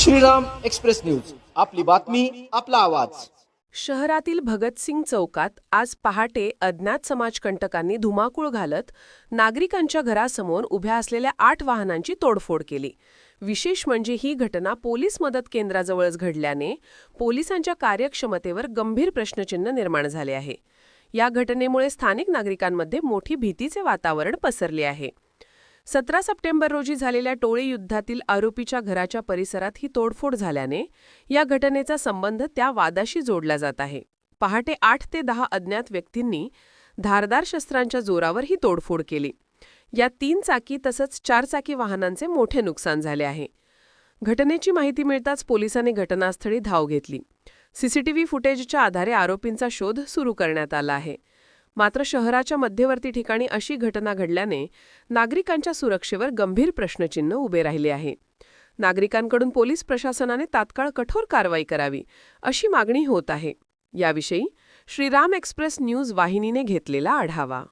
Shriram express news, आपली बातमी आपला आवाज। शहरातील भगतसिंग चौकात आज पहाटे अज्ञात समाजकंटकांनी धुमाकूळ घालत नागरिकांच्या घरासमोर उभ्या असलेल्या 8 वाहनांची तोडफोड केली। विशेष म्हणजे ही घटना पोलीस मदत केंद्राजवळच घडल्याने पोलिसांच्या कार्यक्षमतेवर गंभीर प्रश्नचिन्ह निर्माण झाले आहे। या घटनेमुळे स्थानिक नागरिकांमध्ये मोठी भीतीचे वातावरण पसरले आहे। 17 सप्टेंबर रोजी झालेल्या टोळी युद्धातील आरोपीच्या घराच्या परिसरात ही तोडफोड झाल्याने या घटनेचा संबंध त्या वादाशी जोडला जात आहे। पहाटे 8 ते 10 अज्ञात व्यक्तींनी धारदार शस्त्रांच्या जोरावर ही तोडफोड केली। या 3 चाकी तसंच 4 चाकी वाहनांचे मोठे नुकसान झाले आहे। घटनेची माहिती मिळताच पोलिसांनी घटनास्थळी धाव घेतली। सीसीटीव्ही फुटेजच्या आधारे आरोपींचा शोध सुरू करण्यात आला आहे। मात्र शहराच्या मध्यवर्ती ठिकाणी अशी घटना घडल्याने नागरिकांच्या सुरक्षेवर गंभीर प्रश्नचिन्ह उभे राहिले आहे। नागरिकांकडून पोलीस प्रशासनाने तात्काळ कठोर कारवाई करावी अशी मागणी होत आहे। याविषयी श्रीराम एक्सप्रेस न्यूज वाहिनीने घेतलेला आढावा।